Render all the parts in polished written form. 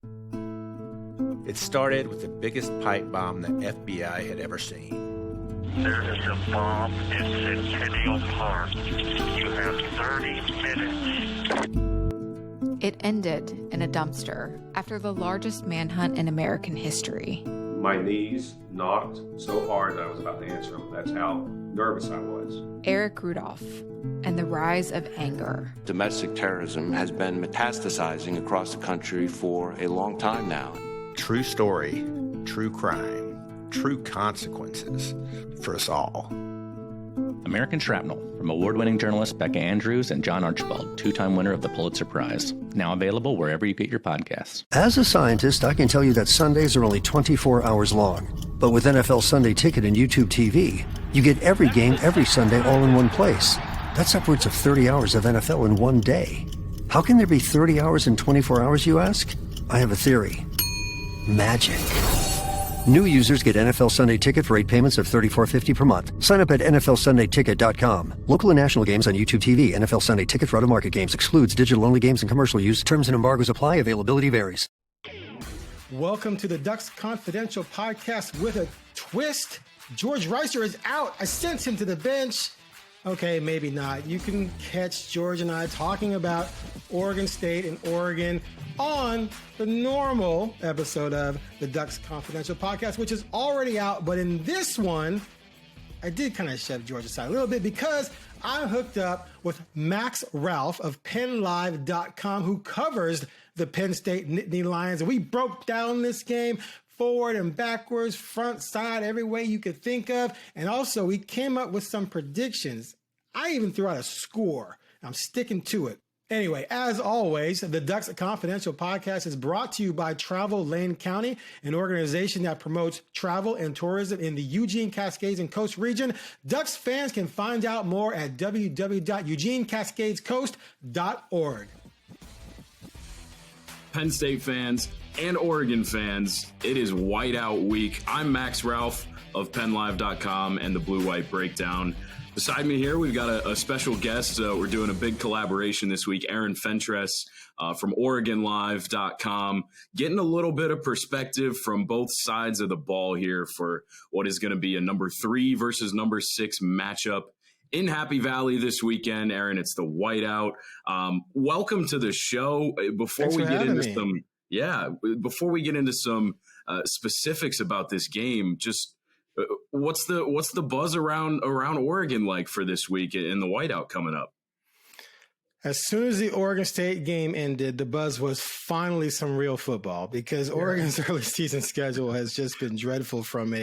It started with the biggest pipe bomb the FBI had ever seen. There is a bomb in Centennial Park. You have 30 minutes. It ended in a dumpster after the largest manhunt in American history. My knees knocked so hard that I was about to answer them. That's how nervous I was. Eric Rudolph and the rise of anger. Domestic terrorism has been metastasizing across the country for a long time now. True story, true crime, true consequences for us all. American Shrapnel from award-winning journalists Becca Andrews and John Archibald, two-time winner of the Pulitzer Prize. Now available wherever you get your podcasts. As a scientist, I can tell you that Sundays are only 24 hours long. But with NFL Sunday Ticket and YouTube TV, you get every game every Sunday all in one place. That's upwards of 30 hours of NFL in one day. How can there be 30 hours in 24 hours, you ask? I have a theory. Magic. New users get NFL Sunday Ticket for 8 payments of $34.50 per month. Sign up at NFLSundayTicket.com. Local and national games on YouTube TV. NFL Sunday Ticket for out-of-market games excludes digital-only games and commercial use. Terms and embargoes apply. Availability varies. Welcome to the Ducks Confidential podcast with a twist. George Reiser is out. I sent him to the bench. Okay, maybe not. You can catch George and I talking about Oregon State and Oregon on the normal episode of the Ducks Confidential podcast, which is already out. But in this one, I did kind of shove George aside a little bit because I'm hooked up with Max Ralph of PennLive.com, who covers the Penn State Nittany Lions. And we broke down this game forward and backwards, front, side, every way you could think of. And also, we came up with some predictions. I even threw out a score. I'm sticking to it. Anyway, as always, the Ducks Confidential podcast is brought to you by Travel Lane County, an organization that promotes travel and tourism in the Eugene, Cascades, and Coast region. Ducks fans can find out more at www.eugenecascadescoast.org. Penn State fans and Oregon fans, it is whiteout week. I'm Max Ralph of PennLive.com and the Blue White Breakdown. Beside me here, we've got a special guest. We're doing a big collaboration this week. Fentress from OregonLive.com, getting a little bit of perspective from both sides of the ball here for what is going to be a number 3 versus number 6 matchup in Happy Valley this weekend. Aaron, it's the whiteout. Welcome to the show. Before we get into some specifics about this game, just what's the buzz around Oregon like for this week in the whiteout coming up? As soon as the Oregon State game ended, the buzz was finally some real football, because Oregon's early season schedule has just been dreadful from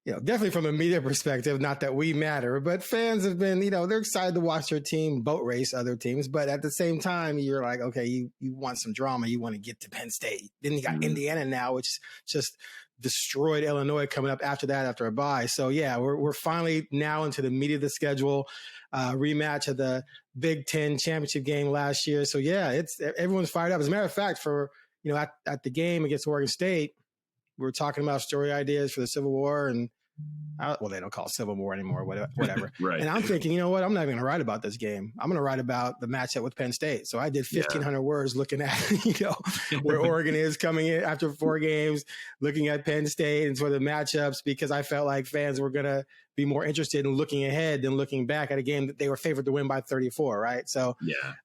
definitely from a media perspective. Not that we matter, but fans have been, they're excited to watch their team boat race other teams. But at the same time, you're like, okay, you want some drama. You want to get to Penn State. Then you got Indiana now, which just destroyed Illinois coming up after that, after a bye. So yeah, we're finally now into the meat of the schedule, rematch of the Big Ten championship game last year. So yeah, everyone's fired up. As a matter of fact, at the game against Oregon State, we were talking about story ideas for the Civil War, and they don't call it Civil War anymore, whatever. Right. And I'm thinking, you know what? I'm not even going to write about this game. I'm going to write about the matchup with Penn State. So I did 1,500 words looking at, where Oregon is coming in after 4 games, looking at Penn State and sort of the matchups, because I felt like fans were going to be more interested in looking ahead than looking back at a game that they were favored to win by 34, right? So,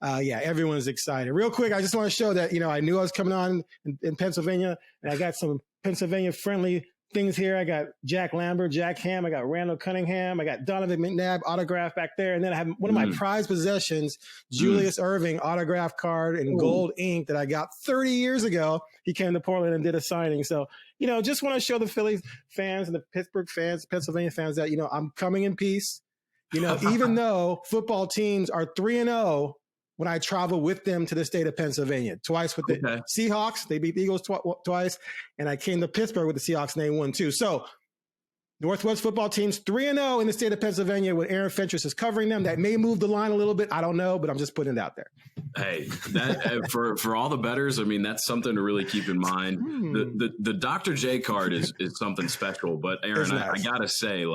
everyone's excited. Real quick, I just want to show that, I knew I was coming on in Pennsylvania, and I got some Pennsylvania-friendly things here. I got Jack Lambert, Jack Ham. I got Randall Cunningham. I got Donovan McNabb autograph back there. And then I have one of my prized possessions, Julius Erving autograph card in gold ink that I got 30 years ago. He came to Portland and did a signing. So, just want to show the Philly fans and the Pittsburgh fans, Pennsylvania fans that, I'm coming in peace. Even though football teams are 3-0, when I travel with them to the state of Pennsylvania, twice with the Seahawks. They beat the Eagles twice. And I came to Pittsburgh with the Seahawks, and they won too. So Northwest football teams 3-0 in the state of Pennsylvania when Aaron Fentress is covering them. That may move the line a little bit. I don't know, but I'm just putting it out there. Hey, that for all the bettors, I mean, that's something to really keep in mind. The Dr. J card is something special. But Aaron, I got to say,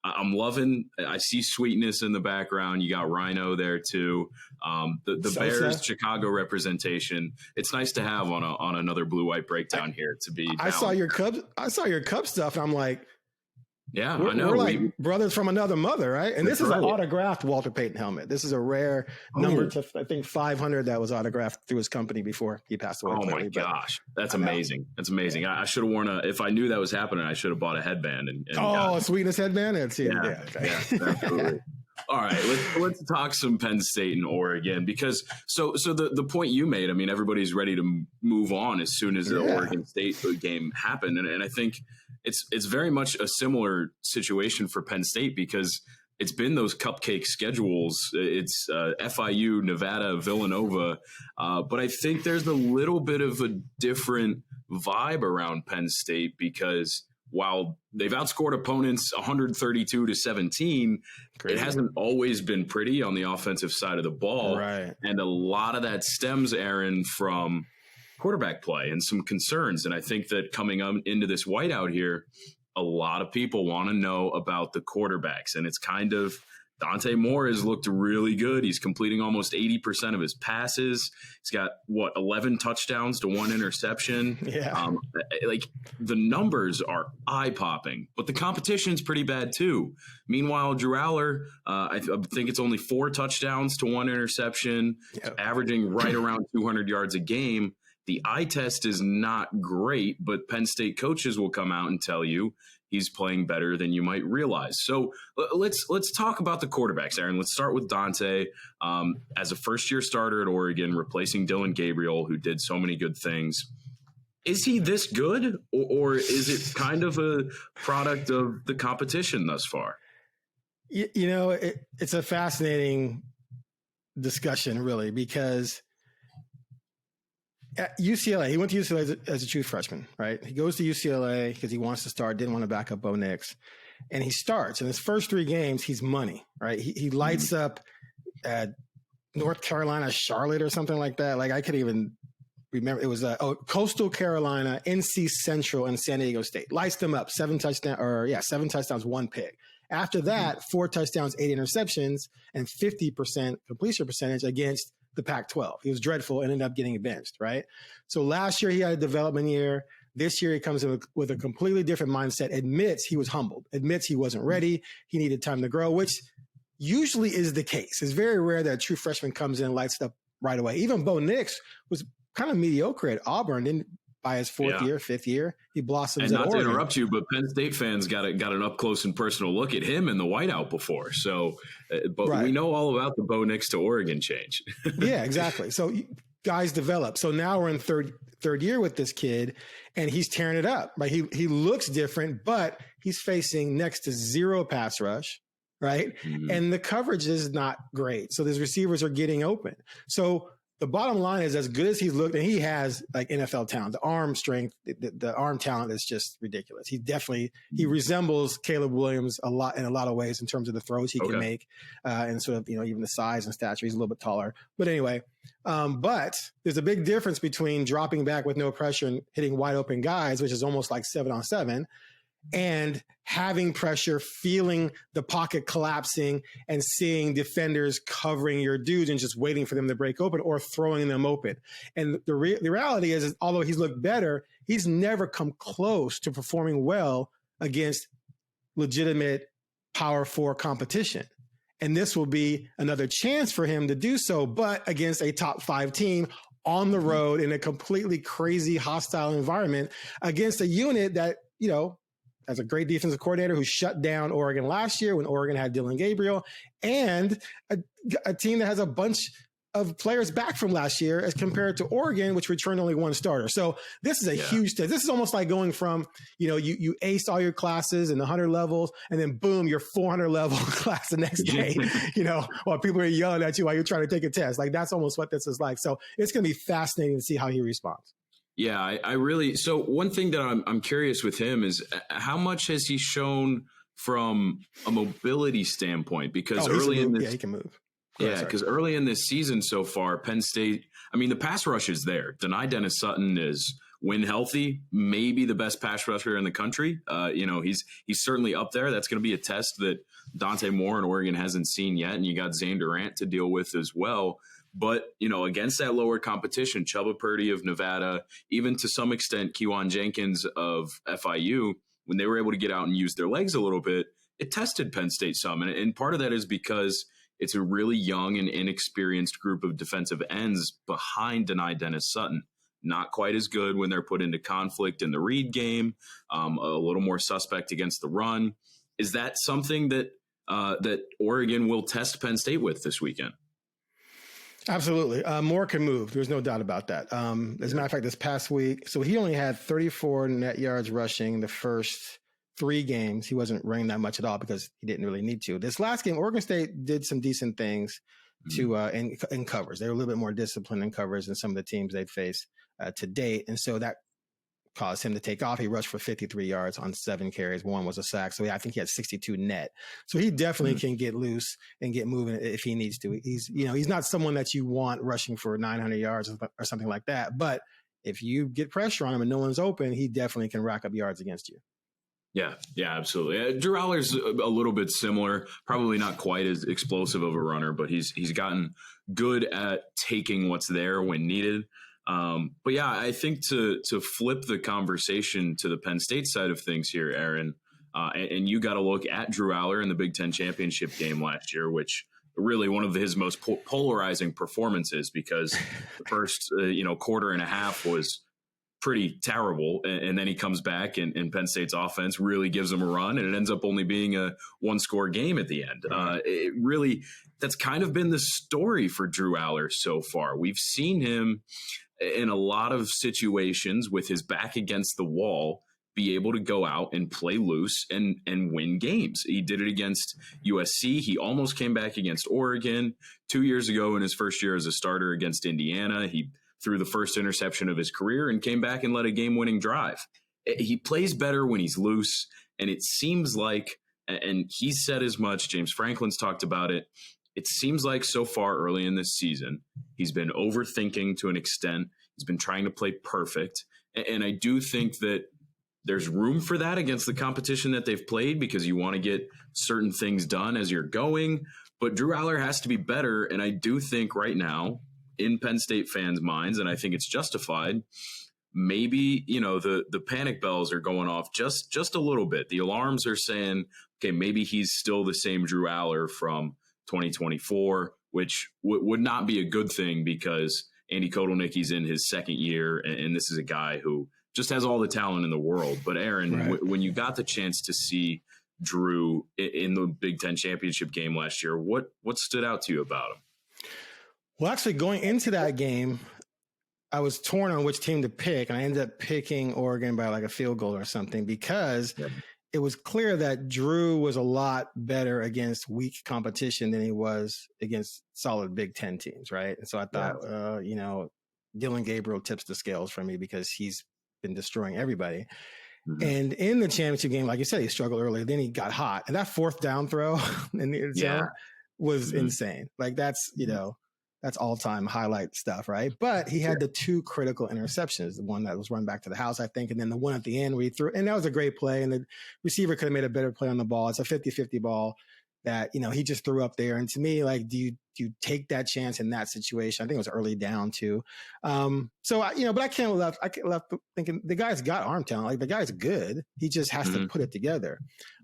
I'm loving. I see Sweetness in the background. You got Rhino there too. The Bears Chicago representation. It's nice to have on another blue white breakdown here to be. I saw your Cubs stuff, and I'm like, yeah, I know. We're like brothers from another mother, right? And this is an autographed Walter Payton helmet. This is a rare number to, I think, 500 that was autographed through his company before he passed away. Oh my gosh, that's amazing! That's amazing. I should have worn if I knew that was happening, I should have bought a headband. And a Sweetness headband. Yeah, absolutely. All right, let's talk some Penn State and Oregon, because so the point you made, I mean, everybody's ready to move on as soon as the Oregon State game happened, and I think it's very much a similar situation for Penn State, because it's been those cupcake schedules. It's FIU, Nevada, Villanova, but I think there's a little bit of a different vibe around Penn State, because while they've outscored opponents 132-17, it hasn't always been pretty on the offensive side of the ball. Right. And a lot of that stems, Aaron, from quarterback play and some concerns. And I think that coming into this whiteout here, a lot of people want to know about the quarterbacks. And it's kind of Dante Moore has looked really good. He's completing almost 80% of his passes. He's got 11 touchdowns to 1 interception. Yeah. Like the numbers are eye popping, but the competition's pretty bad too. Meanwhile, Drew Aller, I think it's only 4 touchdowns to 1 interception, averaging right around 200 yards a game. The eye test is not great, but Penn State coaches will come out and tell you he's playing better than you might realize. So let's talk about the quarterbacks, Aaron. Let's start with Dante. As a first-year starter at Oregon, replacing Dylan Gabriel, who did so many good things. Is he this good, or is it kind of a product of the competition thus far? You know, it's a fascinating discussion, really, because at UCLA, he went to UCLA as a true freshman, right? He goes to UCLA because he wants to start, didn't want to back up Bo Nix. And he starts. In his first 3 games, he's money, right? He lights up at North Carolina, Charlotte or something like that. Like I could even remember, it was Coastal Carolina, NC Central, and San Diego State. Lights them up, 7 touchdowns, 1 pick. After that, 4 touchdowns, 8 interceptions, and 50% completion percentage against the Pac-12. He was dreadful, ended up getting benched, right? So last year he had a development year. This year he comes in with a completely different mindset, admits he was humbled, admits he wasn't ready, he needed time to grow, which usually is the case. It's very rare that a true freshman comes in and lights it up right away. Even Bo Nix was kind of mediocre at Auburn, didn't by his 5th year, he blossoms. And not at Oregon. to interrupt you, but Penn State fans got an up close and personal look at him in the whiteout before. So, but we know all about the Bo Nix to Oregon change. Yeah, exactly. So guys develop. So now we're in third year with this kid, and he's tearing it up. Right? He looks different, but he's facing next to 0 pass rush. Right. Mm-hmm. And the coverage is not great. So these receivers are getting open. So the bottom line is, as good as he's looked, and he has like NFL talent, the arm strength, the arm talent is just ridiculous. He resembles Caleb Williams in a lot of ways in terms of the throws he can make, and sort of, even the size and stature. He's a little bit taller, but anyway, but there's a big difference between dropping back with no pressure and hitting wide open guys, which is almost like 7-on-7, and having pressure, feeling the pocket collapsing and seeing defenders covering your dudes and just waiting for them to break open or throwing them open. And the reality is, although he's looked better, he's never come close to performing well against legitimate Power 4 competition. And this will be another chance for him to do so, but against a top 5 team on the road in a completely crazy, hostile environment against a unit that, has a great defensive coordinator who shut down Oregon last year when Oregon had Dylan Gabriel, and a team that has a bunch of players back from last year as compared to Oregon, which returned only 1 starter. So this is a huge test. This is almost like going from, you ace all your classes in the 100 levels, and then boom, your 400 level class the next day, while people are yelling at you while you're trying to take a test. Like that's almost what this is like. So it's going to be fascinating to see how he responds. Yeah, I really. So one thing that I'm curious with him is how much has he shown from a mobility standpoint? Because early in this, he can move. Because early in this season so far, Penn State. I mean, the pass rush is there. Denai Dennis Sutton is when healthy, maybe the best pass rusher in the country. He's certainly up there. That's going to be a test that Dante Moore in Oregon hasn't seen yet, and you got Zane Durant to deal with as well. But, against that lower competition, Chubba Purdy of Nevada, even to some extent Kejuan Jenkins of FIU, when they were able to get out and use their legs a little bit, it tested Penn State some. And part of that is because it's a really young and inexperienced group of defensive ends behind Denai Dennis Sutton. Not quite as good when they're put into conflict in the read game, a little more suspect against the run. Is that something that Oregon will test Penn State with this weekend? Absolutely. Moore can move. There's no doubt about that. As a matter of fact, this past week, so he only had 34 net yards rushing the first 3 games. He wasn't running that much at all because he didn't really need to. This last game, Oregon State did some decent things to in covers. They were a little bit more disciplined in covers than some of the teams they'd faced to date. And so that caused him to take off. He rushed for 53 yards on 7 carries. 1 was a sack. So I think he had 62 net. So he definitely can get loose and get moving if he needs to. He's not someone that you want rushing for 900 yards or something like that. But if you get pressure on him and no one's open, he definitely can rack up yards against you. Yeah, absolutely. Drew Aller's a little bit similar, probably not quite as explosive of a runner, but he's gotten good at taking what's there when needed. But yeah, I think to flip the conversation to the Penn State side of things here, Aaron, and you got to look at Drew Aller in the Big Ten championship game last year, which really one of his most polarizing performances, because the first quarter and a half was pretty terrible, and then he comes back and Penn State's offense really gives him a run, and it ends up only being a 1-score game at the end. It really, that's kind of been the story for Drew Aller so far. We've seen him in a lot of situations with his back against the wall be able to go out and play loose and win games. He did it against USC. He almost came back against Oregon 2 years ago in his first year as a starter against Indiana. He threw the first interception of his career and came back and led a game-winning drive. He plays better when he's loose, and it seems like, and he said as much, James Franklin's talked about it, it seems like so far early in this season, he's been overthinking to an extent. He's been trying to play perfect. And I do think that there's room for that against the competition that they've played, because you want to get certain things done as you're going. But Drew Aller has to be better. And I do think right now, in Penn State fans' minds, and I think it's justified, maybe, the panic bells are going off just a little bit. The alarms are saying, okay, maybe he's still the same Drew Aller from 2024, which would not be a good thing, because Andy Kotelnicki's in his second year, and this is a guy who just has all the talent in the world. But Aaron, right, when you got the chance to see Drew in the Big Ten championship game last year, what stood out to you about him? Well, actually, going into that game, I was torn on which team to pick, and I ended up picking Oregon by like a field goal or something, because it was clear that Drew was a lot better against weak competition than he was against solid Big Ten teams, right? And so I thought, Dylan Gabriel tips the scales for me, because he's been destroying everybody. Mm-hmm. And in the championship game, like you said, he struggled early. Then he got hot, and that 4th down throw in the zone was insane. Like that's all-time highlight stuff, right? But he had the 2 critical interceptions, the one that was run back to the house, I think, and then the one at the end where he threw, and that was a great play, and the receiver could have made a better play on the ball. It's a 50-50 ball that, he just threw up there. And to me, like, do you take that chance in that situation? I think it was early down too. But I can't left thinking the guy's got arm talent. Like, the guy's good. He just has to put it together.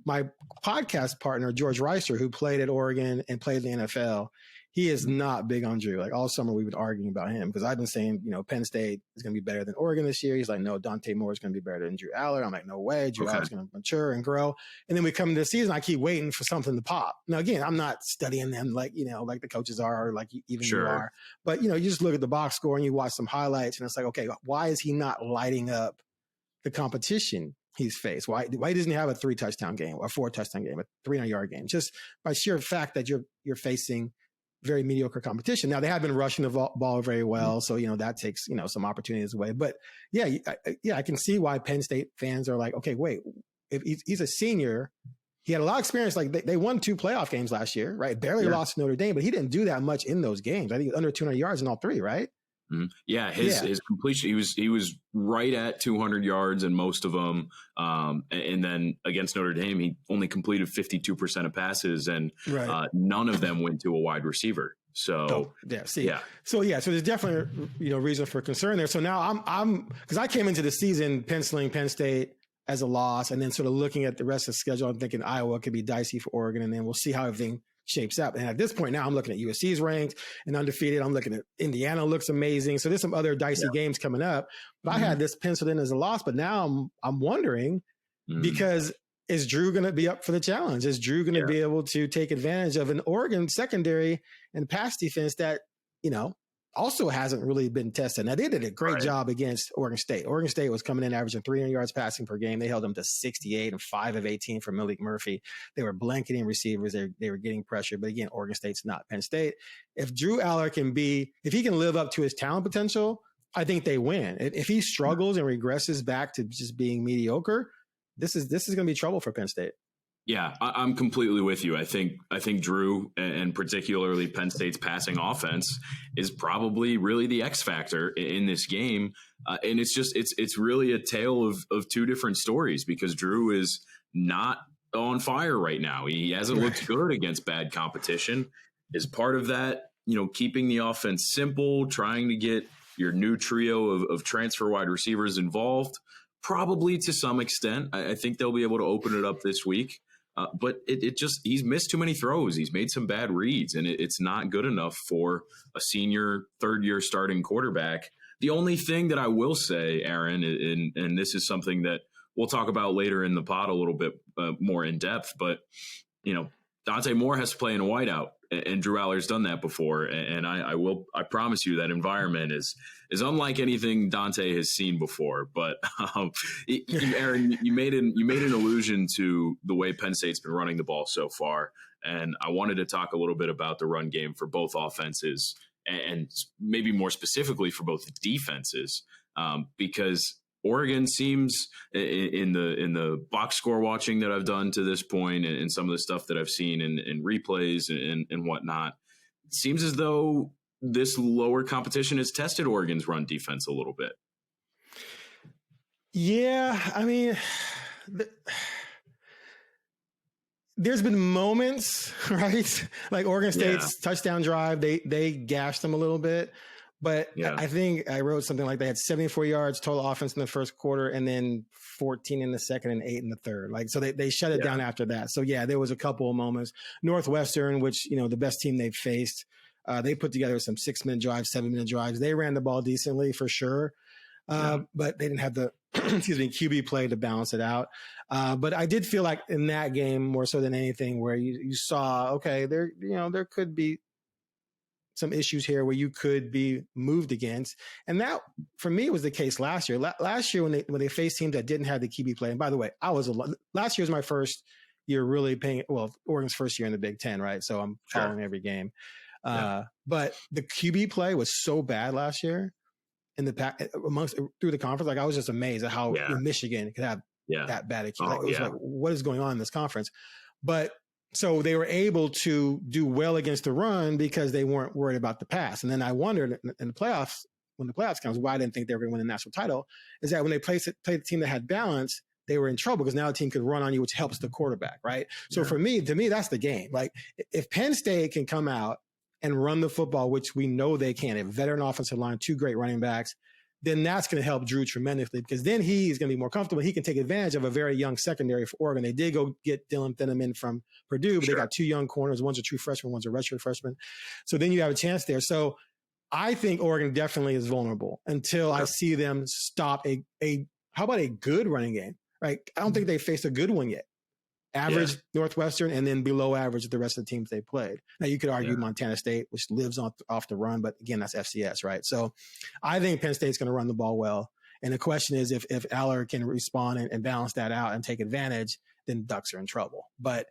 My podcast partner, George Reister, who played at Oregon and played in the NFL, he is not big on Drew. Like, all summer we've been arguing about him, because I've been saying, Penn State is going to be better than Oregon this year. He's like, no, Dante Moore is going to be better than Drew Aller. I'm like, no way. Drew Aller is going to mature and grow. And then we come into the season, I keep waiting for something to pop. Now, again, I'm not studying them like the coaches are, or like even you are. But, you just look at the box score and you watch some highlights, and it's like, okay, why is he not lighting up the competition he's faced? Why doesn't he have a 3-touchdown game, or a 4-touchdown game, a 300-yard game? Just by sheer fact that you're facing very mediocre competition. Now, they have been rushing the ball very well, so that takes some opportunities away. But I can see why Penn State fans are like, okay, wait, if he's a senior, he had a lot of experience. Like, they won 2 playoff games last year, right? Barely lost to Notre Dame, but he didn't do that much in those games. I think under 200 yards in all 3, right? Mm-hmm. Yeah, his completion, he was right at 200 yards in most of them, and then against Notre Dame, he only completed 52% of passes, and none of them went to a wide receiver. So so there's definitely reason for concern there. So now I'm because I came into the season penciling Penn State as a loss, and then sort of looking at the rest of the schedule, I'm thinking Iowa could be dicey for Oregon, and then we'll see how everything shapes up. And at this point now, I'm looking at USC's ranked and undefeated. I'm looking at Indiana looks amazing. So there's some other dicey games coming up. But I had this penciled in as a loss, but now I'm wondering because is Drew going to be up for the challenge? Is Drew going to be able to take advantage of an Oregon secondary and pass defense that, also hasn't really been tested? Now, they did a great job against Oregon State. Oregon State was coming in averaging 300 yards passing per game. They held them to 68 and 5 of 18 for Malik Murphy. They were blanketing receivers. They were getting pressure. But again, Oregon State's not Penn State. If Drew Aller if he can live up to his talent potential, I think they win. If he struggles and regresses back to just being mediocre, this is going to be trouble for Penn State. Yeah, I'm completely with you. I think Drew, and particularly Penn State's passing offense, is probably really the X factor in this game. And it's really a tale of two different stories, because Drew is not on fire right now. He hasn't looked good against bad competition. Is part of that, keeping the offense simple, trying to get your new trio of transfer wide receivers involved, probably to some extent. I think they'll be able to open it up this week. But he's missed too many throws. He's made some bad reads, and it's not good enough for a senior third-year starting quarterback. The only thing that I will say, Aaron, and this is something that we'll talk about later in the pod a little bit more in depth, but, Dante Moore has to play in a whiteout, and Drew Aller's done that before. And I promise you that environment is unlike anything Dante has seen before. But Aaron, you made an allusion to the way Penn State's been running the ball so far, and I wanted to talk a little bit about the run game for both offenses, and maybe more specifically for both defenses, because Oregon seems, in the box score watching that I've done to this point, and some of the stuff that I've seen in replays and whatnot, it seems as though this lower competition has tested Oregon's run defense a little bit. Yeah, I mean, there's been moments, right? Like Oregon State's touchdown drive, they gashed them a little bit. But I think I wrote something like they had 74 yards total offense in the first quarter, and then 14 in the second and 8 in the third. Like, so they shut it down after that. So there was a couple of moments. Northwestern, which, the best team they've faced, they put together some 6-minute drives, 7-minute drives. They ran the ball decently for sure. But they didn't have the, QB play to balance it out. But I did feel like in that game, more so than anything, where you saw, okay, there could be some issues here where you could be moved against. And that, for me, was the case last year. Last year, when they faced teams that didn't have the QB play, and by the way, last year was my first year really Oregon's first year in the Big Ten, right? So I'm following every game. But the QB play was so bad last year through the conference. Like, I was just amazed at how Michigan could have that bad a QB. It was like, what is going on in this conference? But so they were able to do well against the run because they weren't worried about the pass. And then I wondered in the playoffs, when the playoffs comes, why I didn't think they were going to win the national title, is that when they played a team that had balance, they were in trouble because now the team could run on you, which helps the quarterback, right? So to me, that's the game. Like, if Penn State can come out and run the football, which we know they can, a veteran offensive line, 2 great running backs, then that's going to help Drew tremendously, because then he's going to be more comfortable. He can take advantage of a very young secondary for Oregon. They did go get Dylan Thieneman from Purdue, but they got 2 young corners. One's a true freshman, one's a redshirt freshman. So then you have a chance there. So I think Oregon definitely is vulnerable until I see them stop how about a good running game, right? I don't think they faced a good one yet. Average Northwestern, and then below average the rest of the teams they played. Now, you could argue Montana State, which lives off the run, but again, that's FCS, right? So I think Penn State's going to run the ball well. And the question is, if Aller can respond and balance that out and take advantage, then Ducks are in trouble. But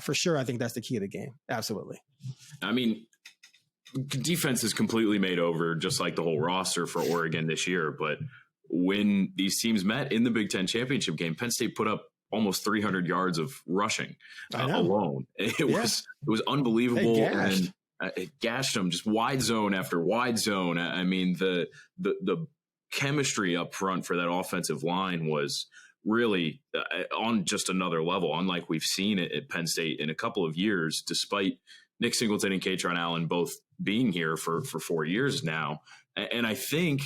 for sure, I think that's the key of the game. Absolutely. I mean, defense is completely made over, just like the whole roster for Oregon this year. But when these teams met in the Big Ten championship game, Penn State put up almost 300 yards of rushing alone. It was unbelievable. And It gashed them, just wide zone after wide zone. I mean, the chemistry up front for that offensive line was really on just another level, unlike we've seen it at Penn State in a couple of years, despite Nick Singleton and Katron Allen both being here for 4 years now. And I think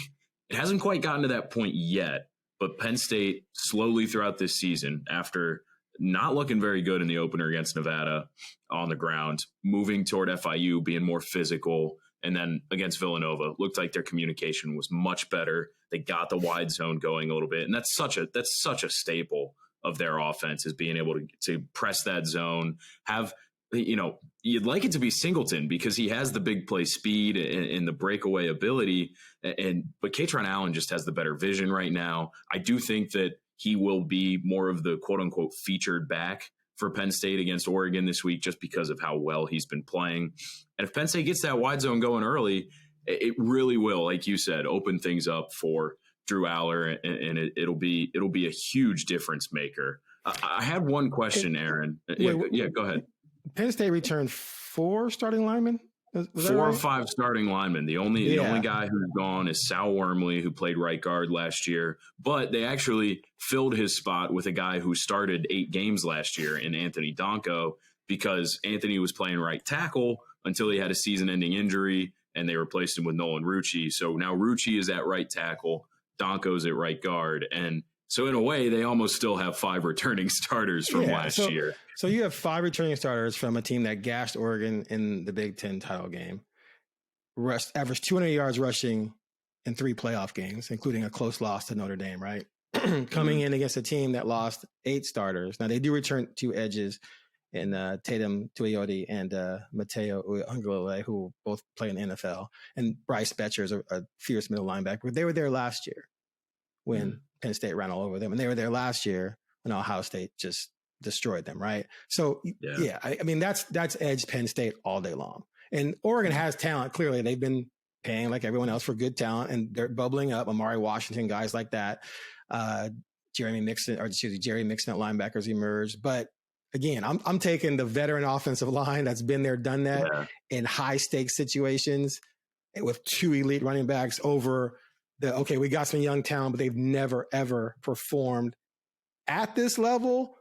it hasn't quite gotten to that point yet, but Penn State slowly throughout this season, after not looking very good in the opener against Nevada on the ground, moving toward FIU, being more physical, and then against Villanova, looked like their communication was much better. They got the wide zone going a little bit, and that's such a staple of their offense, is being able to press that zone. Have, you'd like it to be Singleton because he has the big play speed and the breakaway ability, but Katron Allen just has the better vision right now. I do think that he will be more of the quote unquote featured back for Penn State against Oregon this week, just because of how well he's been playing. And if Penn State gets that wide zone going early, it really will, like you said, open things up for Drew Aller, and it'll be a huge difference maker. I had one question, Aaron. Yeah, go ahead. Penn State returned 4 starting linemen. Was 4 right? or 5 starting linemen. The only guy who's gone is Sal Wormley, who played right guard last year. But they actually filled his spot with a guy who started 8 games last year in Anthony Donko, because Anthony was playing right tackle until he had a season-ending injury, and they replaced him with Nolan Rucci. So now Rucci is at right tackle, Donko's at right guard, and so in a way, they almost still have 5 returning starters from last year. So you have 5 returning starters from a team that gashed Oregon in the Big Ten title game, averaged 200 yards rushing in 3 playoff games, including a close loss to Notre Dame, right? Coming in against a team that lost 8 starters. Now, they do return 2 edges in Tatum Tuioti and Mateo Uiagalelei, who both play in the NFL. And Bryce Betcher is a fierce middle linebacker. But they were there last year when Penn State ran all over them. And they were there last year when Ohio State just destroyed them, right? So, I mean, that's edge Penn State all day long. And Oregon has talent. Clearly, they've been paying like everyone else for good talent, and they're bubbling up. Amari Washington, guys like that. Jerry Mixon at linebackers emerged. But again, I'm taking the veteran offensive line that's been there, done that in high stakes situations with 2 elite running backs over we got some young talent, but they've never, ever performed at this level,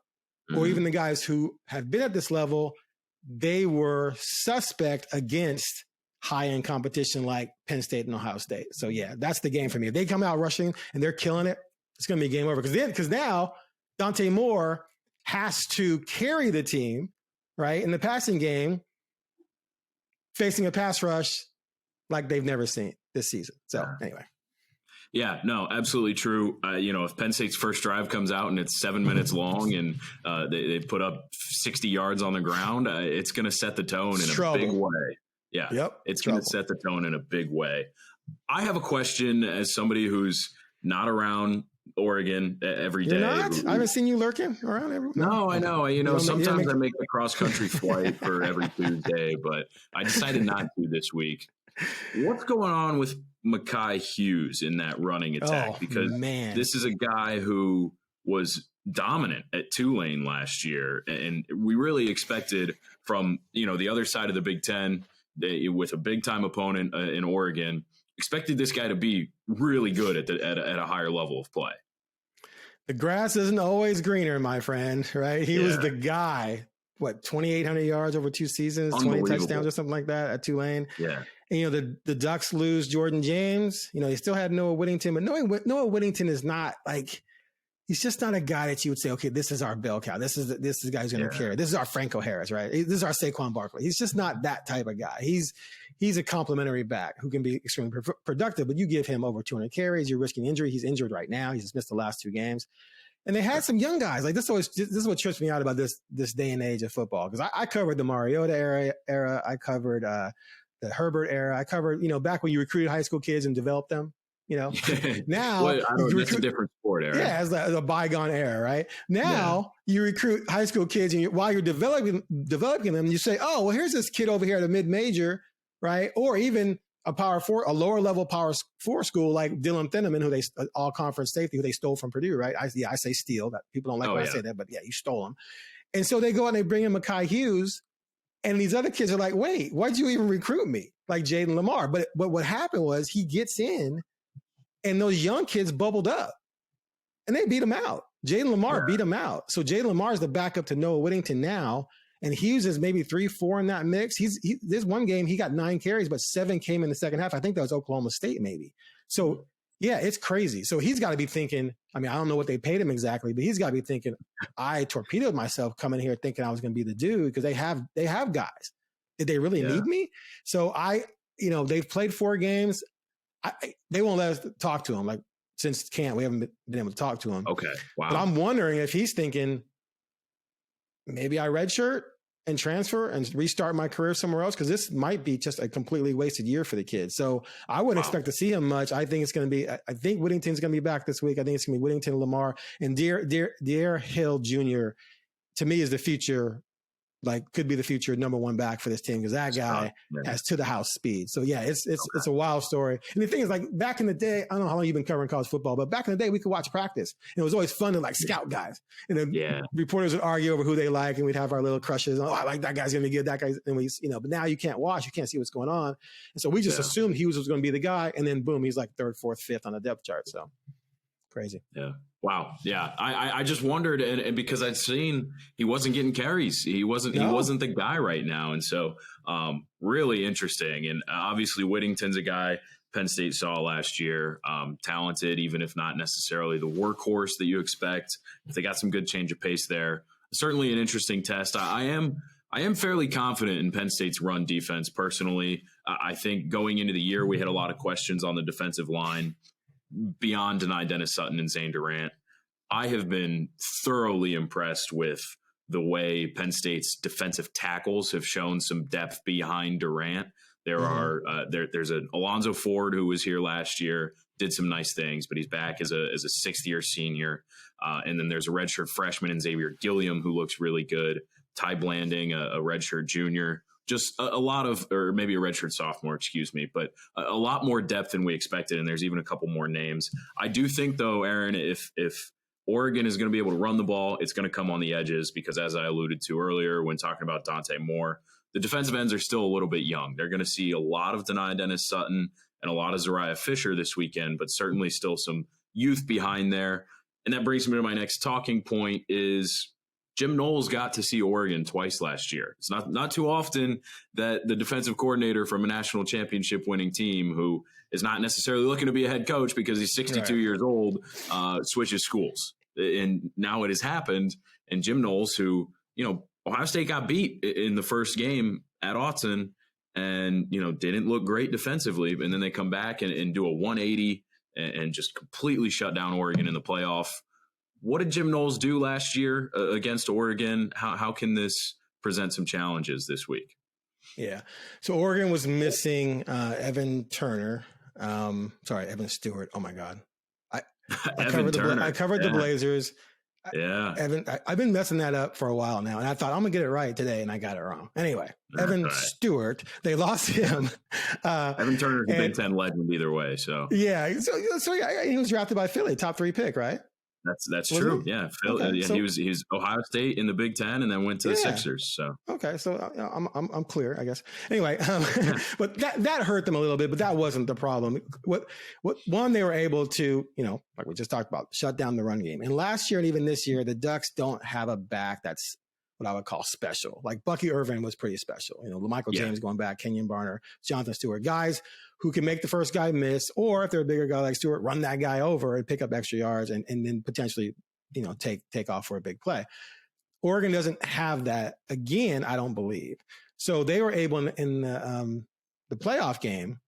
or even the guys who have been at this level, they were suspect against high-end competition like Penn State and Ohio State. So, that's the game for me. If they come out rushing and they're killing it, it's going to be game over. Because now Dante Moore has to carry the team, right, in the passing game, facing a pass rush like they've never seen this season. So, anyway. Yeah, no, absolutely true. If Penn State's first drive comes out and it's 7 minutes long and they put up 60 yards on the ground, it's going to set the tone in a big way. Yeah, it's going to set the tone in a big way. I have a question as somebody who's not around Oregon every day. You're not? I haven't seen you lurking around every. No, I know. Sometimes I make the cross-country flight for every Tuesday, but I decided not to this week. What's going on with Mekhi Hughes in that running attack? Because this is a guy who was dominant at Tulane last year, and we really expected from the other side of the Big Ten, with a big time opponent in Oregon, expected this guy to be really good at a higher level of play. The grass isn't always greener, my friend. Right? He was the guy. 2,800 yards over 2 seasons, 20 touchdowns or something like that at Tulane. Yeah. And, the Ducks lose Jordan James. They still had Noah Whittington, but Noah Whittington is not he's just not a guy that you would say, okay, this is our bell cow. This is the guy who's going to carry. This is our Franco Harris, right? This is our Saquon Barkley. He's just not that type of guy. He's a complimentary back who can be extremely productive, but you give him over 200 carries, you're risking injury. He's injured right now. He's just missed the last 2 games. And they had some young guys. This is what trips me out about this day and age of football. Because I covered the Mariota era. I covered the Herbert era. I covered, back when you recruited high school kids and developed them. Now that's a different sport era. Yeah, as a bygone era, right? Now you recruit high school kids, and while you're developing them, you say, oh, well, here's this kid over here at a mid-major, right? Or even a lower level Power 4 school like Dylan Thieneman, who they all conference safety, who they stole from Purdue, right? I say steal. That people don't like when I say that, but you stole him. And so they go out and they bring in Mekhi Hughes, And these other kids are like, wait, why'd you even recruit me? Like Jaden Lamar. But what happened was he gets in and those young kids bubbled up and they beat him out. Jaden Lamar beat him out. So Jaden Lamar is the backup to Noah Whittington now. And Hughes is maybe 3-4 in that mix. This one game, he got 9 carries, but 7 came in the second half. I think that was Oklahoma State maybe. So yeah, it's crazy. So he's got to be thinking, I mean, I don't know what they paid him exactly, but he's got to be thinking, I torpedoed myself coming here thinking I was going to be the dude because they have guys. Did they really need me? So they've played 4 games. They won't let us talk to him. Like since camp, we haven't been able to talk to him. Okay. Wow. But I'm wondering if he's thinking, maybe I redshirt and transfer and restart my career somewhere else because this might be just a completely wasted year for the kid. So I wouldn't expect to see him much. I think it's going to be. I think Whittington's going to be back this week. I think it's going to be Whittington, Lamar, and De'Aaron Hill Jr. To me is the future. Like could be the future number 1 back for this team because that guy has to the house speed. So yeah, it's a wild story. And the thing is, like back in the day, I don't know how long you've been covering college football, but back in the day we could watch practice. And it was always fun to like scout guys. And then reporters would argue over who they like, and we'd have our little crushes. Oh, I like that guy's gonna be good. That guy's, and we, but now you can't watch, you can't see what's going on. And so we just assumed Hughes was going to be the guy, and then boom, he's like 3rd, 4th, 5th on the depth chart. So crazy. Yeah. Wow. Yeah. I just wondered, and because I'd seen he wasn't getting carries, he wasn't the guy right now, and so really interesting. And obviously Whittington's a guy Penn State saw last year, talented, even if not necessarily the workhorse that you expect. If they got some good change of pace there, certainly an interesting test. I am fairly confident in Penn State's run defense. Personally, I think going into the year we had a lot of questions on the defensive line. Beyond Denai Dennis Sutton and Zane Durant, I have been thoroughly impressed with the way Penn State's defensive tackles have shown some depth behind Durant. There are there's an Alonzo Ford who was here last year, did some nice things, but he's back as a 6th-year senior. And then there's a redshirt freshman in Xavier Gilliam who looks really good. Ty Blanding, a redshirt junior. Just a lot of, or maybe a redshirt sophomore, excuse me, but a lot more depth than we expected. And there's even a couple more names. I do think, though, Aaron, if Oregon is going to be able to run the ball, it's going to come on the edges because, as I alluded to earlier when talking about Dante Moore, the defensive ends are still a little bit young. They're going to see a lot of Denai Dennis Sutton and a lot of Zariah Fisher this weekend, but certainly still some youth behind there. And that brings me to my next talking point is Jim Knowles got to see Oregon twice last year. It's not too often that the defensive coordinator from a national championship winning team who is not necessarily looking to be a head coach because he's 62 years old, switches schools. And now it has happened. And Jim Knowles, who, Ohio State got beat in the first game at Autzen and, didn't look great defensively. And then they come back and do a 180 and just completely shut down Oregon in the playoff. What did Jim Knowles do last year against Oregon? How can this present some challenges this week? Yeah. So Oregon was missing Evan Stewart. Oh my God. I covered the Blazers. Yeah. I've been messing that up for a while now. And I thought I'm gonna get it right today. And I got it wrong. Anyway, Evan Stewart, they lost him. Evan Turner's a Big Ten legend either way. So yeah. So he was drafted by Philly, top 3 pick, right? That's true. Yeah. Phil, okay, he was Ohio State in the Big Ten and then went to the Sixers. So okay, so I'm clear, I guess. Anyway, but that hurt them a little bit, but that wasn't the problem. What they were able to, like we just talked about, shut down the run game. And last year and even this year, the Ducks don't have a back that's what I would call special. Like Bucky Irvin was pretty special. Michael James going back, Kenyon Barner, Jonathan Stewart, guys who can make the first guy miss, or if they're a bigger guy like Stewart, run that guy over and pick up extra yards and then potentially, take off for a big play. Oregon doesn't have that again, I don't believe. So they were able in the playoff game,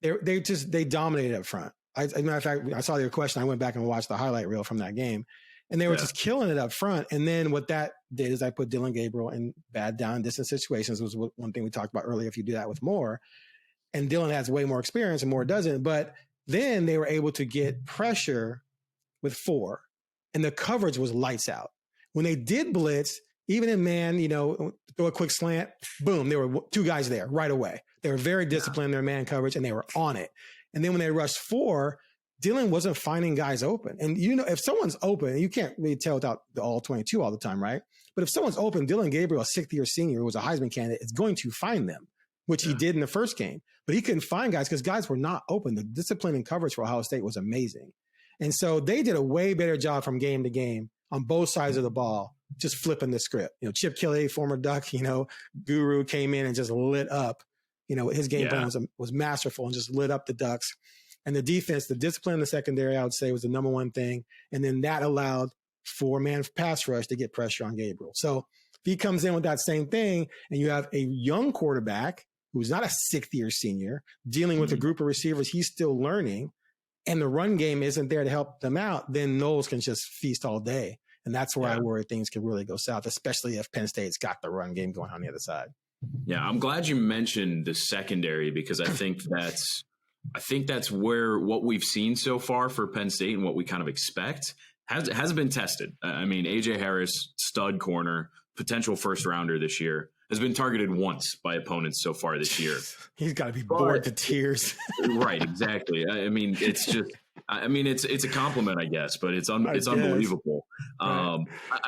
they dominated up front. As a matter of fact, I saw your question. I went back and watched the highlight reel from that game. And they were just killing it up front. And then what that did is I put Dylan Gabriel in bad down distance situations. Was one thing we talked about earlier. If you do that with Moore, and Dylan has way more experience and Moore doesn't. But then they were able to get pressure with 4, and the coverage was lights out. When they did blitz, even in man, throw a quick slant, boom, there were 2 guys there right away. They were very disciplined in their man coverage, and they were on it. And then when they rushed 4, Dillon wasn't finding guys open. And, if someone's open, you can't really tell without the all 22 all the time, right? But if someone's open, Dillon Gabriel, a sixth-year senior who was a Heisman candidate, is going to find them, which he did in the first game. But he couldn't find guys because guys were not open. The discipline and coverage for Ohio State was amazing. And so they did a way better job from game to game on both sides of the ball, just flipping the script. Chip Kelly, former Duck, guru, came in and just lit up. His game plan was masterful and just lit up the Ducks. And the defense, the discipline in the secondary, I would say, was the number one thing. And then that allowed four-man pass rush to get pressure on Gabriel. So if he comes in with that same thing and you have a young quarterback who's not a sixth-year senior dealing with a group of receivers he's still learning, and the run game isn't there to help them out, then Knowles can just feast all day. And that's where I worry things could really go south, especially if Penn State's got the run game going on the other side. Yeah, I'm glad you mentioned the secondary because I think that's where what we've seen so far for Penn State and what we kind of expect has been tested. I mean, A.J. Harris, stud corner, potential first rounder this year, has been targeted once by opponents so far this year. He's got to be bored to tears. Right, exactly. I mean, it's just, it's a compliment, I guess, but it's unbelievable. Right.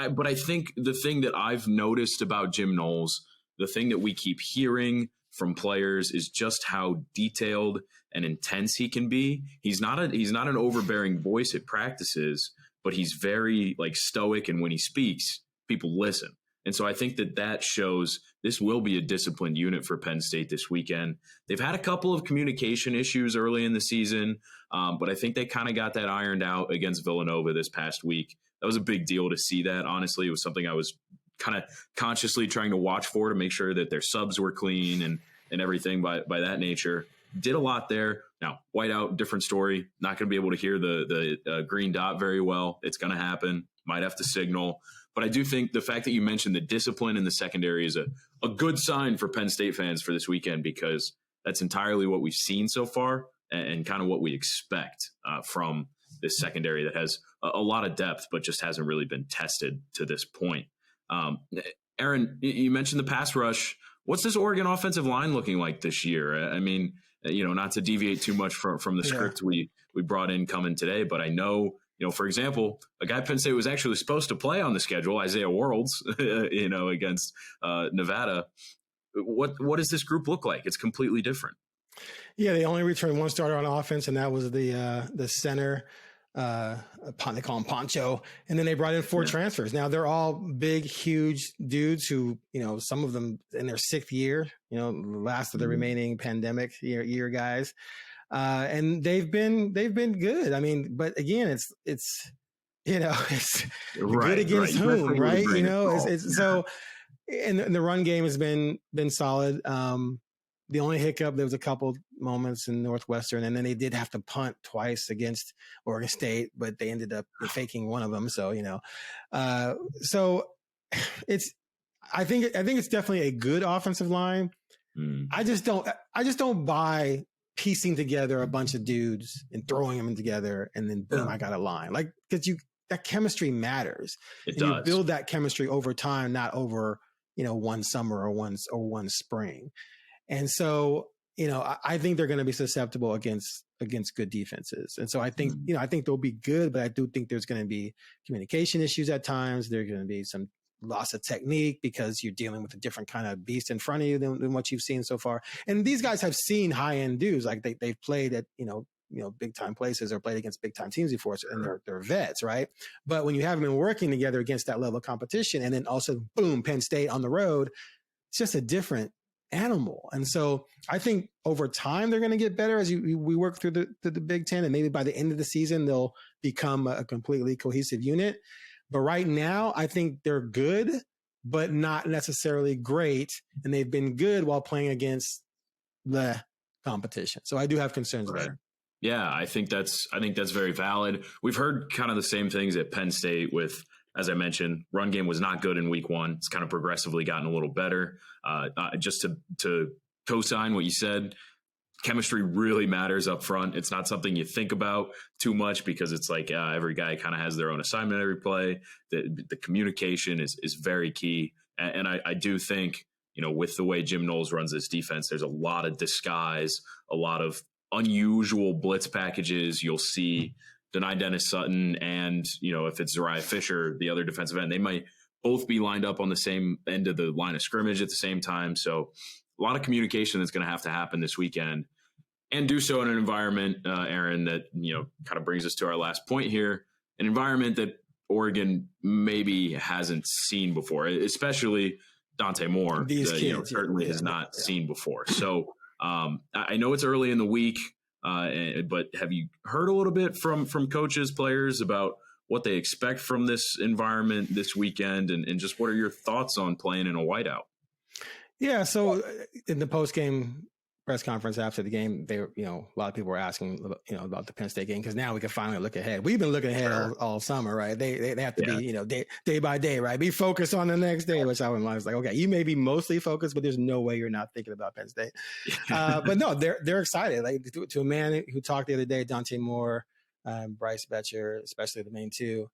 But I think the thing that I've noticed about Jim Knowles, the thing that we keep hearing from players is just how detailed and intense he can be. He's not an overbearing voice at practices, but he's very stoic. And when he speaks, people listen. And so I think that shows this will be a disciplined unit for Penn State this weekend. They've had a couple of communication issues early in the season, but I think they kind of got that ironed out against Villanova this past week. That was a big deal to see that. Honestly, it was something I was kind of consciously trying to watch for to make sure that their subs were clean and everything by that nature. Did a lot there. Now, whiteout, different story. Not going to be able to hear the green dot very well. It's going to happen. Might have to signal. But I do think the fact that you mentioned the discipline in the secondary is a good sign for Penn State fans for this weekend, because that's entirely what we've seen so far and kind of what we expect from this secondary that has a lot of depth, but just hasn't really been tested to this point. Aaron, you mentioned the pass rush. What's this Oregon offensive line looking like this year? I mean, not to deviate too much from the script we brought in coming today, but I know, for example, a guy Penn State was actually supposed to play on the schedule, Isaiah Worlds, against Nevada. What does this group look like? It's completely different. Yeah, they only returned one starter on offense, and that was the center. They call him Poncho, and then they brought in four transfers. Now they're all big, huge dudes who, some of them in their sixth year, last of the remaining pandemic year guys. And they've been good. I mean, but again, it's good against whom, right? It's so, and the run game has been solid. The only hiccup, there was a couple moments in Northwestern, and then they did have to punt twice against Oregon State, but they ended up faking one of them. So, so I think it's definitely a good offensive line. I just don't buy piecing together a bunch of dudes and throwing them together and then boom, I got a line. Because that chemistry matters. It does. You build that chemistry over time, not over, one summer or one spring. And so, I think they're going to be susceptible against good defenses. And so I think, I think they'll be good, but I do think there's going to be communication issues at times. There's going to be some loss of technique because you're dealing with a different kind of beast in front of you than what you've seen so far. And these guys have seen high-end dudes. Like they've played at, big time places or played against big time teams before. And they're vets, right? But when you have them been working together against that level of competition, and then also boom, Penn State on the road, it's just a different animal. And so I think over time they're going to get better as we work through the Big Ten, and maybe by the end of the season they'll become a completely cohesive unit. But right now I think they're good, but not necessarily great, and they've been good while playing against the competition. So I do have concerns there. Yeah, I think that's very valid. We've heard kind of the same things at Penn State with, as I mentioned, run game was not good in week one. It's kind of progressively gotten a little better. Just to co-sign what you said, chemistry really matters up front. It's not something you think about too much because it's like every guy kind of has their own assignment every play. The communication is very key. And I do think, with the way Jim Knowles runs this defense, there's a lot of disguise, a lot of unusual blitz packages. You'll see Denai Dennis Sutton and, if it's Zariah Fisher, the other defensive end, they might both be lined up on the same end of the line of scrimmage at the same time. So a lot of communication that's going to have to happen this weekend, and do so in an environment, Aaron, that, kind of brings us to our last point here, an environment that Oregon maybe hasn't seen before, especially Dante Moore. These kids, certainly has not seen before. So I know it's early in the week, but have you heard a little bit from coaches, players about what they expect from this environment this weekend, and just what are your thoughts on playing in a whiteout? Yeah. So in the post-game press conference after the game, a lot of people were asking, about the Penn State game, because now we can finally look ahead. We've been looking ahead all summer, right? They have to be, day by day, right? Be focused on the next day, which I was like, okay, you may be mostly focused, but there's no way you're not thinking about Penn State. But no, they're excited. Like, to a man who talked the other day, Dante Moore, Bryce Betcher, especially the main two,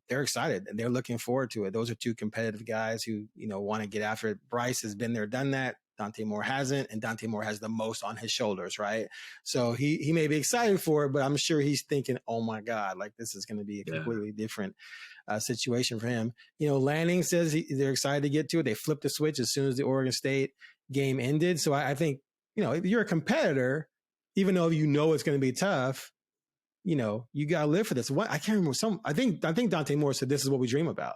they're excited and they're looking forward to it. Those are two competitive guys who, want to get after it. Bryce has been there, done that. Dante Moore hasn't, and Dante Moore has the most on his shoulders, right? So he may be excited for it, but I'm sure he's thinking, oh my God, like this is going to be a completely different situation for him. Lanning says they're excited to get to it. They flipped the switch as soon as the Oregon State game ended. So I think, if you're a competitor, even though it's going to be tough, you got to live for this. I can't remember I think Dante Moore said, this is what we dream about.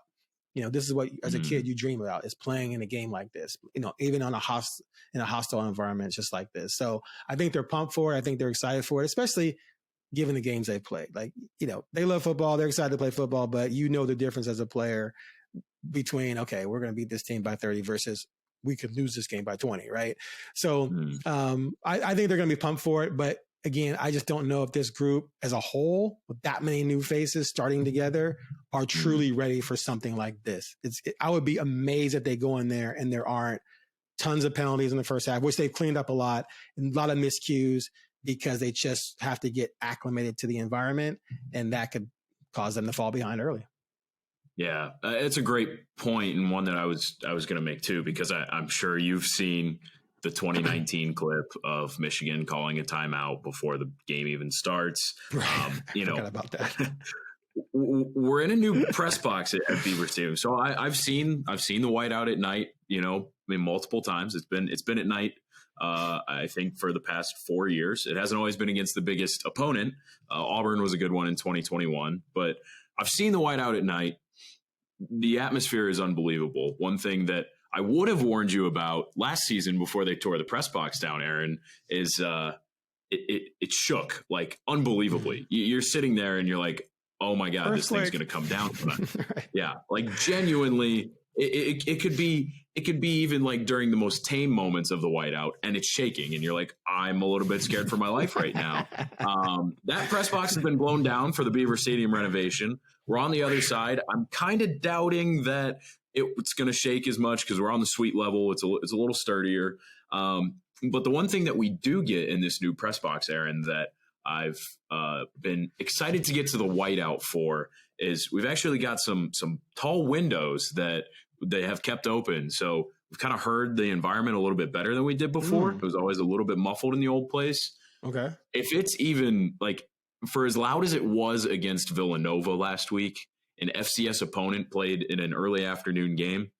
This is what, as a kid, you dream about, is playing in a game like this, even in a hostile environment just like this. So I think they're pumped for it. I think they're excited for it, especially given the games they've played. Like, they love football. They're excited to play football, but the difference as a player between, okay, we're going to beat this team by 30 versus we could lose this game by 20, right? So I think they're going to be pumped for it, but again, I just don't know if this group as a whole, with that many new faces starting together, are truly ready for something like this. I would be amazed if they go in there and there aren't tons of penalties in the first half, which they've cleaned up a lot, and a lot of miscues, because they just have to get acclimated to the environment, and that could cause them to fall behind early. Yeah, it's a great point, and one that I was going to make too, because I'm sure you've seen the 2019 clip of Michigan calling a timeout before the game even starts. Forgot about that. We're in a new press box at Beaver Stadium, so I've seen the whiteout at night. Multiple times. It's been at night. I think for the past 4 years, it hasn't always been against the biggest opponent. Auburn was a good one in 2021, but I've seen the whiteout at night. The atmosphere is unbelievable. One thing that I would have warned you about last season before they tore the press box down, Aaron, is it shook like unbelievably. You're sitting there and you're like, oh my God, this thing's going to come down tonight. Right. Yeah, like genuinely, it could be even like during the most tame moments of the whiteout, and it's shaking, and you're like, I'm a little bit scared for my life right now. That press box has been blown down for the Beaver Stadium renovation. We're on the other side. I'm kind of doubting that it's going to shake as much, because we're on the suite level. It's a little sturdier. But the one thing that we do get in this new press box, Aaron, that I've been excited to get to the whiteout for, is we've actually got some tall windows that they have kept open. So we've kind of heard the environment a little bit better than we did before. It was always a little bit muffled in the old place. Okay. If it's even like, for as loud as it was against Villanova last week, an FCS opponent played in an early afternoon game,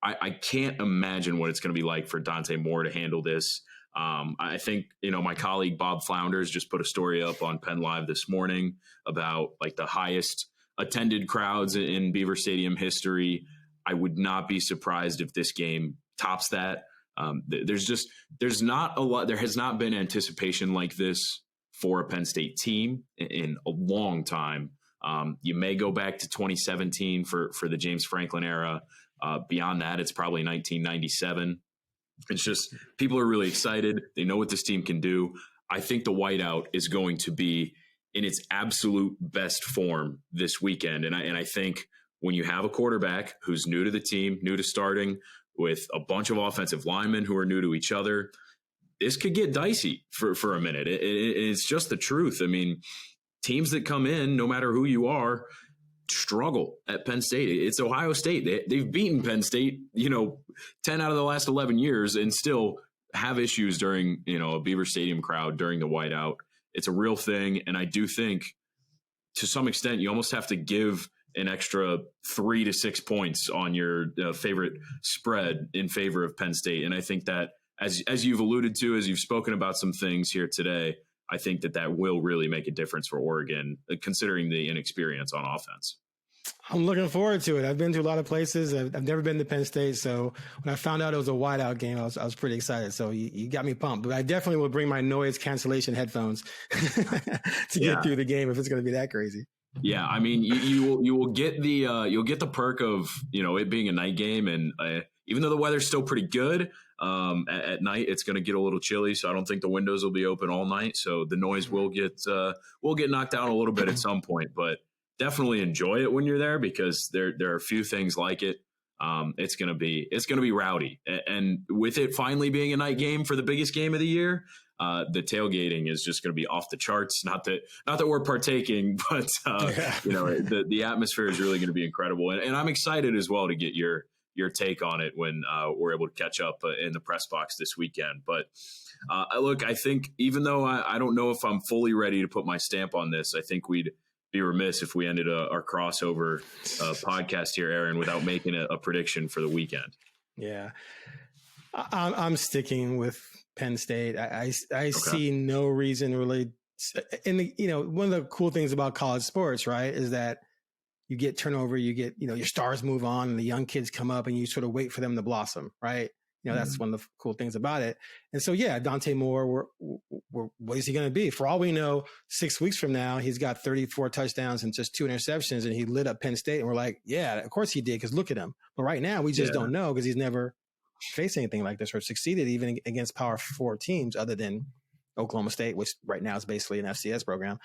I can't imagine what it's going to be like for Dante Moore to handle this. I think, my colleague Bob Flounders just put a story up on PennLive this morning about like the highest attended crowds in Beaver Stadium history. I would not be surprised if this game tops that. There's not a lot. There has not been anticipation like this for a Penn State team in a long time. You may go back to 2017 for the James Franklin era. Beyond that, it's probably 1997. It's just, people are really excited. They know what this team can do. I think the whiteout is going to be in its absolute best form this weekend. And I think when you have a quarterback who's new to the team, new to starting, with a bunch of offensive linemen who are new to each other, this could get dicey for a minute. It's just the truth. I mean, teams that come in, no matter who you are, struggle at Penn State. It's Ohio State. They've beaten Penn State, 10 out of the last 11 years, and still have issues during, a Beaver Stadium crowd during the whiteout. It's a real thing. And I do think to some extent, you almost have to give an extra 3 to 6 points on your favorite spread in favor of Penn State. And I think that as you've alluded to, as you've spoken about some things here today, I think that will really make a difference for Oregon, considering the inexperience on offense. I'm looking forward to it. I've been to a lot of places. I've never been to Penn State. So when I found out it was a whiteout game, I was pretty excited. So you got me pumped. But I definitely will bring my noise cancellation headphones to get through the game if it's going to be that crazy. Yeah, I mean, you will get the perk of it being a night game, and even though the weather's still pretty good, at night it's going to get a little chilly. So I don't think the windows will be open all night. So the noise will get knocked down a little bit at some point, but definitely enjoy it when you're there, because there are a few things like it. It's gonna be rowdy, and with it finally being a night game for the biggest game of the year, the tailgating is just going to be off the charts. Not that we're partaking, but the atmosphere is really going to be incredible, and I'm excited as well to get your take on it when we're able to catch up in the press box this weekend. But look, I think even though I don't know if I'm fully ready to put my stamp on this, I think we'd be remiss if we ended our crossover podcast here, Aaron, without making a prediction for the weekend. Yeah, I'm sticking with Penn State. I see no reason really. And one of the cool things about college sports, right, is that you get turnover, you get your stars move on, and the young kids come up, and you sort of wait for them to blossom, right? That's one of the cool things about it. And so, Dante Moore, what is he going to be? For all we know, 6 weeks from now, he's got 34 touchdowns and just 2 interceptions, and he lit up Penn State. And we're like, yeah, of course he did, because look at him. But right now, we just don't know, because he's never faced anything like this or succeeded even against Power 4 teams other than Oklahoma State, which right now is basically an FCS program.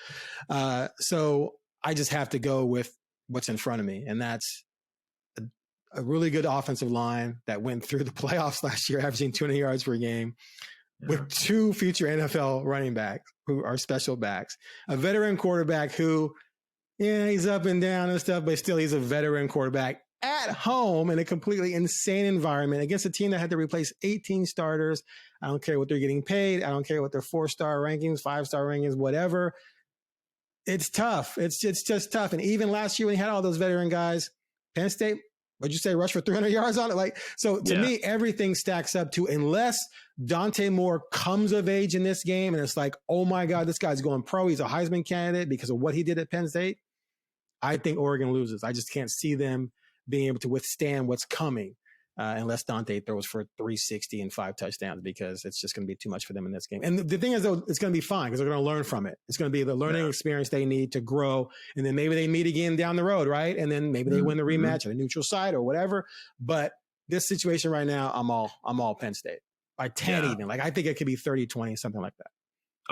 So I just have to go with what's in front of me, and that's a really good offensive line that went through the playoffs last year, averaging 200 yards per game, with 2 future NFL running backs who are special backs, a veteran quarterback who, he's up and down and stuff, but still he's a veteran quarterback at home in a completely insane environment against a team that had to replace 18 starters. I don't care what they're getting paid. I don't care what their 4-star rankings, 5-star rankings, whatever. It's tough. It's just tough. And even last year when he had all those veteran guys, Penn State, what'd you say, rush for 300 yards on it? So to me, everything stacks up to, unless Dante Moore comes of age in this game and it's like, oh my God, this guy's going pro. He's a Heisman candidate because of what he did at Penn State. I think Oregon loses. I just can't see them being able to withstand what's coming unless Dante throws for 360 and 5 touchdowns, because it's just going to be too much for them in this game. And the thing is, though, it's going to be fine because they're going to learn from it. It's going to be the learning experience they need to grow. And then maybe they meet again down the road, right? And then maybe they win the rematch at a neutral site or whatever. But this situation right now, I'm all Penn State by 10 even. I think it could be 30-20, something like that.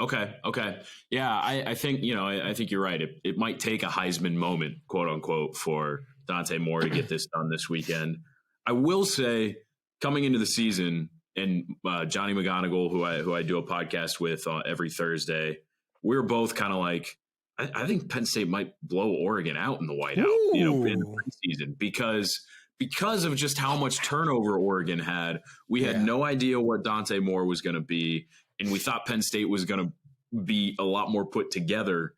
Okay. Yeah, I think, I think you're right. It might take a Heisman moment, quote unquote, for Dante Moore to get this done this weekend. I will say, coming into the season, and Johnny McGonigal, who I do a podcast with every Thursday, we're both kind of like, I think Penn State might blow Oregon out in the whiteout, in the preseason, because of just how much turnover Oregon had. We had no idea what Dante Moore was going to be, and we thought Penn State was going to be a lot more put together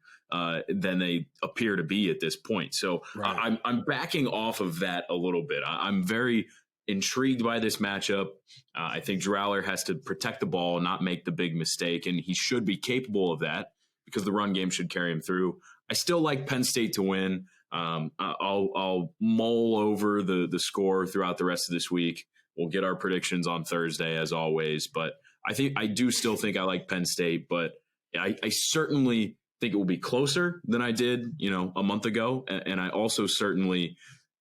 than they appear to be at this point. So I'm backing off of that a little bit. I'm very intrigued by this matchup. I think Drew Aller has to protect the ball, not make the big mistake, and he should be capable of that because the run game should carry him through. I still like Penn State to win. I'll mull over the score throughout the rest of this week. We'll get our predictions on Thursday as always, but I do still think I like Penn State, but I certainly think it will be closer than I did, a month ago. And I also certainly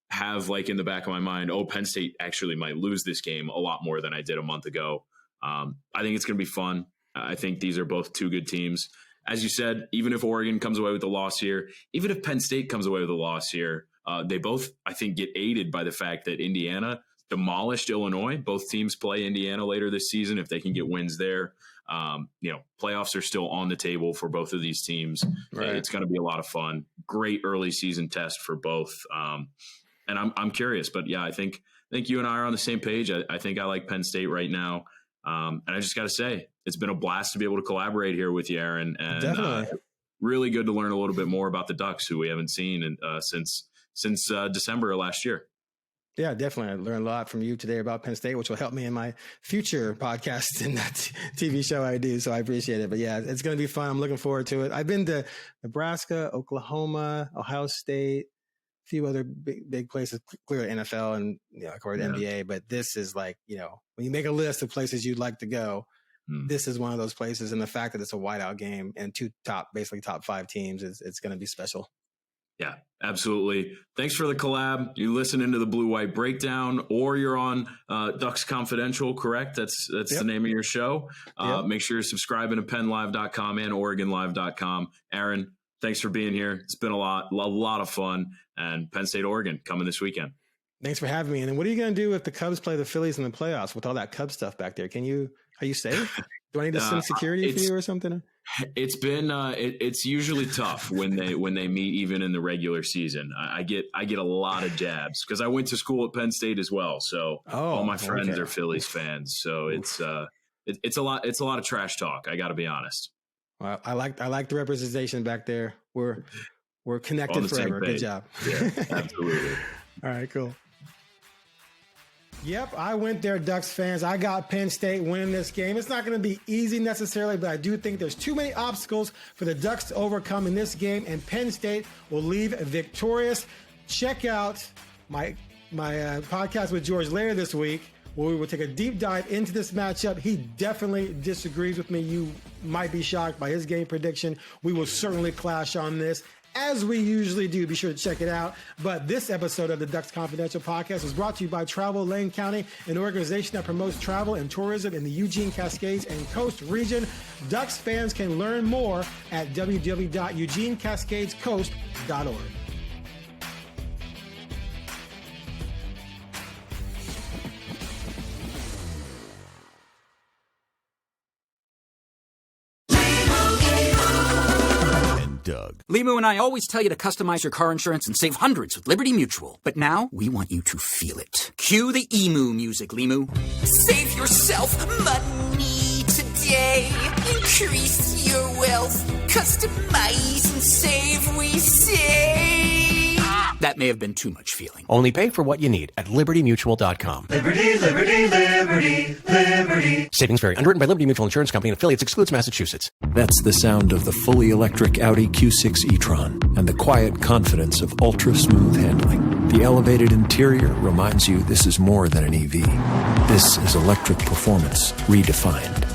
have in the back of my mind, Penn State actually might lose this game a lot more than I did a month ago. I think it's going to be fun. I think these are both 2 good teams. As you said, even if Oregon comes away with the loss here, even if Penn State comes away with a loss here, they both, I think, get aided by the fact that Indiana demolished Illinois. Both teams play Indiana later this season if they can get wins there. Playoffs are still on the table for both of these teams. Right. It's going to be a lot of fun. Great early season test for both. And I'm curious, but I think you and I are on the same page. I think I like Penn State right now. And I just got to say, it's been a blast to be able to collaborate here with you, Aaron. And Definitely. Really good to learn a little bit more about the Ducks, who we haven't seen since December of last year. Yeah, definitely. I learned a lot from you today about Penn State, which will help me in my future podcasts and that TV show I do. So I appreciate it. But yeah, it's going to be fun. I'm looking forward to it. I've been to Nebraska, Oklahoma, Ohio State, a few other big places, clearly NFL and, of course, NBA. But this is like, when you make a list of places you'd like to go, this is one of those places. And the fact that it's a whiteout game and basically top 5 teams, it's going to be special. Yeah, absolutely. Thanks for the collab. You listening to the Blue White Breakdown, or you're on Ducks Confidential, correct? That's the name of your show. Make sure you're subscribing to PennLive.com and OregonLive.com. Aaron, thanks for being here. It's been a lot of fun. And Penn State, Oregon, coming this weekend. Thanks for having me. And then what are you going to do if the Cubs play the Phillies in the playoffs with all that Cubs stuff back there? Are you safe? Do I need to send security for you or something? It's been it's usually tough when they meet even in the regular season. I get a lot of jabs because I went to school at Penn State as well. So all my friends are Phillies fans. So it's a lot of trash talk. I got to be honest. Well, I like the representation back there. We're connected forever. Good job. Yeah, absolutely. All right, cool. Yep, I went there, Ducks fans. I got Penn State winning this game. It's not going to be easy necessarily, but I do think there's too many obstacles for the Ducks to overcome in this game, and Penn State will leave victorious. Check out my podcast with George later this week, where we will take a deep dive into this matchup. He definitely disagrees with me. You might be shocked by his game prediction. We will certainly clash on this, as we usually do. Be sure to check it out. But this episode of the Ducks Confidential podcast is brought to you by Travel Lane County, an organization that promotes travel and tourism in the Eugene, Cascades, and Coast region. Ducks fans can learn more at www.eugenecascadescoast.org. Doug. Limu and I always tell you to customize your car insurance and save hundreds with Liberty Mutual. But now, we want you to feel it. Cue the emu music, Limu. Save yourself money today. Increase your wealth. Customize and save, we say. That may have been too much feeling. Only pay for what you need at LibertyMutual.com. Liberty, liberty, liberty, liberty. Savings vary. Underwritten by Liberty Mutual Insurance Company and affiliates. Excludes Massachusetts. That's the sound of the fully electric Audi Q6 e-tron and the quiet confidence of ultra-smooth handling. The elevated interior reminds you this is more than an EV. This is electric performance redefined.